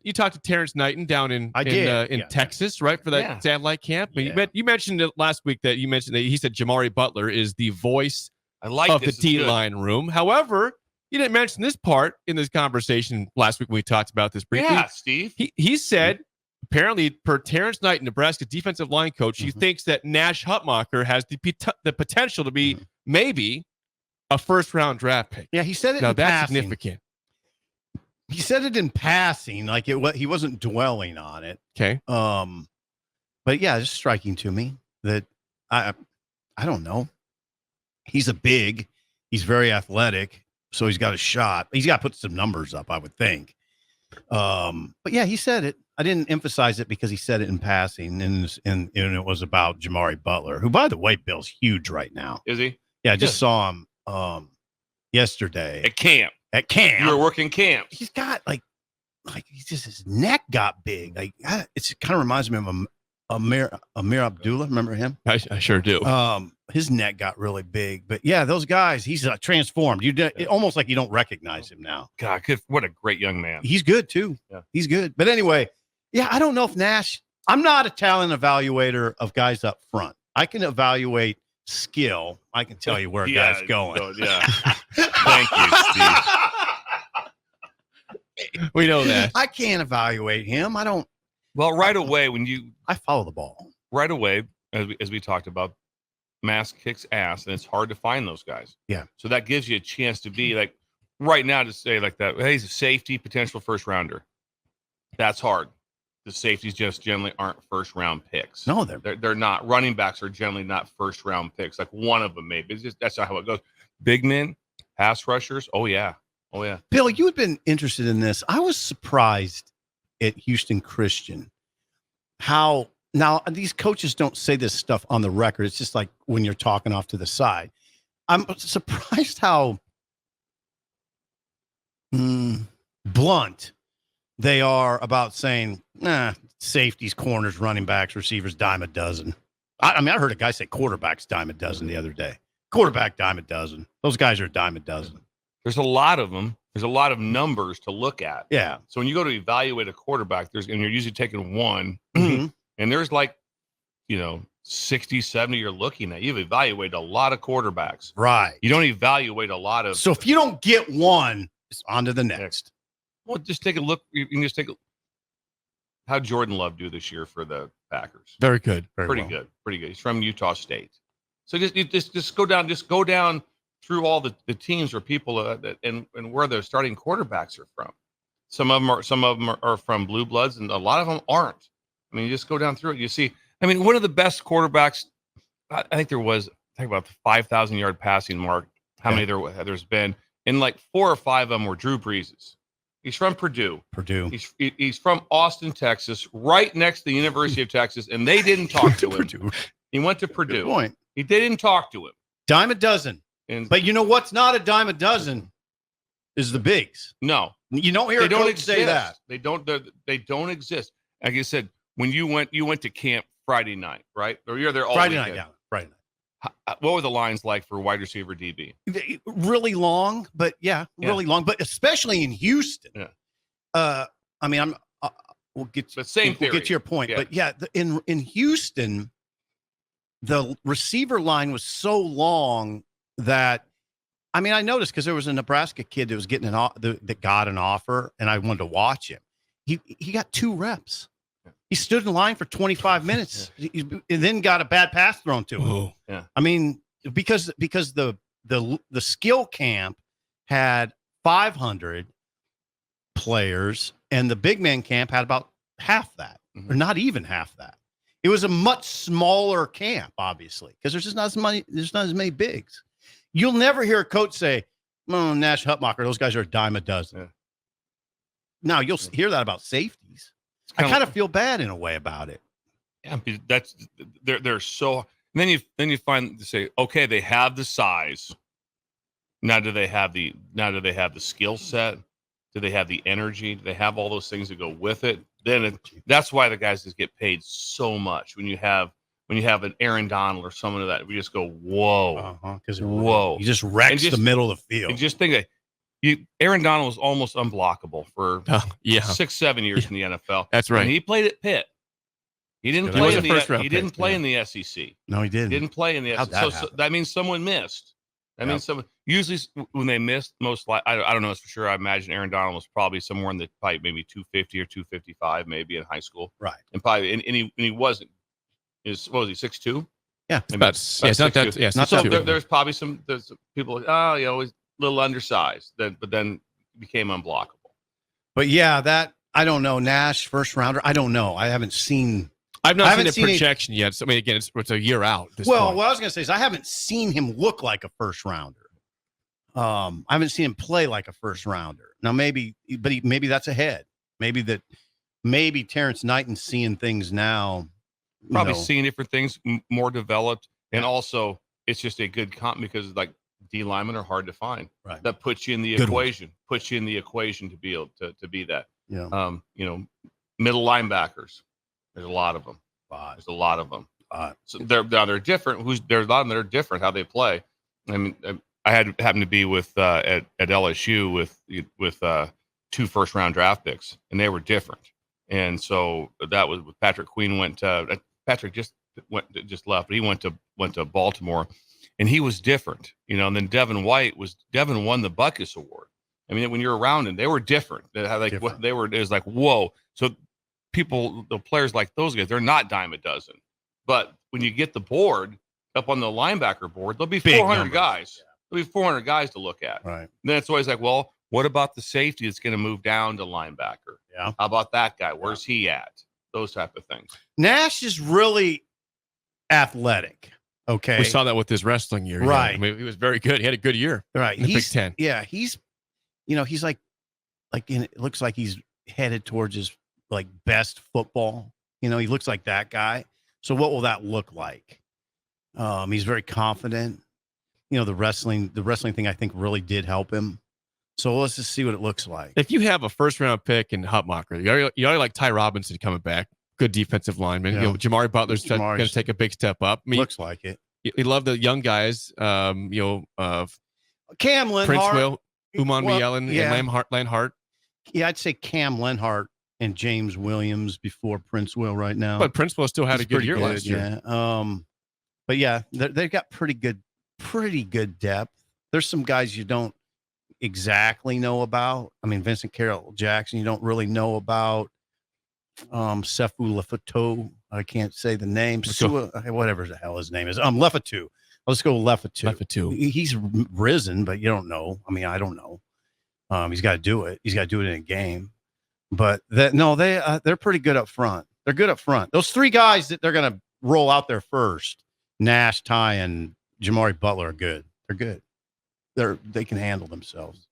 You talked to Terrence Knighton down in Texas, right, for that satellite camp. Yeah. You mentioned it last week that he said Jamari Butler is the voice of the D-line room. However, you didn't mention this part in this conversation last week when we talked about this briefly. Yeah, Steve. He said, apparently, per Terrence Knighton, Nebraska defensive line coach, he thinks that Nash Hutmacher has the potential to be maybe a first-round draft pick. Yeah, he said it. Now, that's passing. significant. He said it in passing, like he wasn't dwelling on it. Okay. But yeah, it's striking to me that I don't know. He's he's very athletic, so he's got a shot. He's got to put some numbers up, I would think. But yeah, he said it. I didn't emphasize it because he said it in passing, and it was about Jamari Butler, who, by the way, Bill's huge right now. Is he? Yeah, I just saw him yesterday at camp. You were working camp. He's got like he's just, his neck got big. Like it kind of reminds me of Amir Abdullah. Remember him? I sure do. His neck got really big, but yeah, those guys, he's transformed. Almost like you don't recognize him now. God, what a great young man. He's good too. Yeah. He's good. But anyway, yeah, I don't know if Nash. I'm not a talent evaluator of guys up front. I can evaluate skill. I can tell you where a guy's going. Yeah. Thank you, Steve. We know that. I can't evaluate him. I don't. Well, right away I follow the ball. Right away, as we talked about, Mass kicks ass, and it's hard to find those guys. Yeah. So that gives you a chance to be like right now to say like that. Hey, he's a safety, potential first rounder. That's hard. The safeties just generally aren't first round picks. No, they're not. Running backs are generally not first round picks. Like one of them maybe. That's not how it goes. Big men, pass rushers. Oh yeah. Bill, you had been interested in this. I was surprised at Houston Christian how now these coaches don't say this stuff on the record. It's just like when you're talking off to the side. I'm surprised how blunt they are about saying, safeties, corners, running backs, receivers, dime a dozen. I heard a guy say quarterbacks dime a dozen the other day. Quarterback dime a dozen. Those guys are a dime a dozen. There's a lot of them. There's a lot of numbers to look at. Yeah. So when you go to evaluate a quarterback, and you're usually taking one, mm-hmm. and there's 60, 70 you're looking at. You've evaluated a lot of quarterbacks. Right. You don't evaluate a lot of. So if you don't get one, it's on to the next. Well, just take a look. You can just take a how Jordan Love do this year for the Packers. Very good. Pretty good. He's from Utah State. So just go down through all the teams or people and where the starting quarterbacks are from. Some of them are from blue bloods, and a lot of them aren't. I mean, you just go down through it. You see, I mean, one of the best quarterbacks, I think there was, about the 5,000 yard passing mark. How many there's been? And 4 or 5 of them were Drew Breeses. He's from Purdue. He's from Austin, Texas, right next to the University of Texas, and they didn't talk to him. Purdue. He went to Purdue. Good point. They didn't talk to him. Dime a dozen. But you know what's not a dime a dozen is the bigs. No, you don't hear a coach say that. They don't exist. Like you said, when you went to camp Friday night, right? Or you're there all Friday weekend. night, yeah, Friday night. What were the lines like for wide receiver DB? Really long, but really long. But especially in Houston. Yeah. We'll get. But same theory. We'll get to your point. Yeah. But in Houston, the receiver line was so long that, I noticed because there was a Nebraska kid that was getting that got an offer, and I wanted to watch him. He got 2 reps. He stood in line for 25 minutes, and then got a bad pass thrown to him. Oh. Yeah. Because the skill camp had 500 players, and the big man camp had about half that, or not even half that. It was a much smaller camp, obviously, because there's not as many bigs. You'll never hear a coach say, Nash Hutmacher, those guys are a dime a dozen. Yeah. Now, you'll hear that about safeties. I kind of feel bad in a way about it. Yeah, they're so. And then you find to say, okay, they have the size. Now do they have the skill set? Do they have the energy? Do they have all those things that go with it? That's why the guys just get paid so much. When you have an Aaron Donald or someone of that, we just go, whoa, because whoa, he just wrecks the middle of the field. And just think that Aaron Donald was almost unblockable for 6-7 years in the NFL. That's right. And he played at Pitt. He didn't play in the SEC. No, he didn't. He didn't play in the SEC. So that means someone missed. That means someone. Usually, when they missed, I don't know this for sure. I imagine Aaron Donald was probably somewhere in the pipe, maybe 250 or 255, maybe in high school. Right. And probably, and he wasn't. What was he, 6'2"? Yeah, it's not that. Yeah, so there's probably there's people. He's a little undersized. But then became unblockable. But yeah, I don't know. Nash first rounder. I don't know. I haven't seen. I've not seen a projection yet. So, I mean, again, it's a year out. What I was going to say is I haven't seen him look like a first rounder. I haven't seen him play like a first rounder. Now, maybe that's ahead. Maybe Terrence Knighton's seeing things now. Probably seeing different things, more developed. And also, it's just a good comp because, like, D linemen are hard to find. Right. That puts you in the equation. Puts you in the equation to be able to be that. Yeah. Middle linebackers. There's a lot of them. There's a lot of them. So they're different. There's a lot of them that are different how they play. I mean, I happened to be with at LSU with 2 first-round draft picks, and they were different. And so that was Patrick Queen Patrick just left, but he went to Baltimore, and he was different. And then Devin won the Butkus Award. I mean, when you're around them, they were different. It was like, whoa. So the players like those guys, they're not dime a dozen. But when you get the board up on the linebacker board, there'll be 400 guys. There'll be 400 guys to look at. Right. And then it's always like, well, what about the safety that's going to move down to linebacker? Yeah. How about that guy? Where's he at? Those type of things. Nash is really athletic. Okay. We saw that with his wrestling year. Right. I mean, he was very good. He had a good year. Right. In the Big Ten. Yeah. He's like it looks like he's headed towards his like best football. He looks like that guy. So what will that look like? He's very confident. The wrestling thing I think really did help him. So let's just see what it looks like. If you have a first-round pick in Hutmacher, you already like Ty Robinson coming back, good defensive lineman. Yeah. Jamari Butler's going to take a big step up. I mean, looks like it. You love the young guys. Cam Lenhart, Prince Will, Uman Bielen, and Lanhart. Yeah, I'd say Cam Lenhart and James Williams before Prince Will right now. But Prince Will still had a good year last year. Yeah. But yeah, they've got pretty good depth. There's some guys you don't exactly know about. I mean, Vincent Carroll Jackson, you don't really know about. Sefu Lefatou, I can't say the name. Whatever the hell his name is. Lefatou. Let's go Lefatou. He's risen, but you don't know. I mean, I don't know. He's got to do it. He's got to do it in a game. But they're pretty good up front. They're good up front. Those 3 guys that they're going to roll out there first, Nash, Ty, and Jamari Butler are good. They're good. They can handle themselves.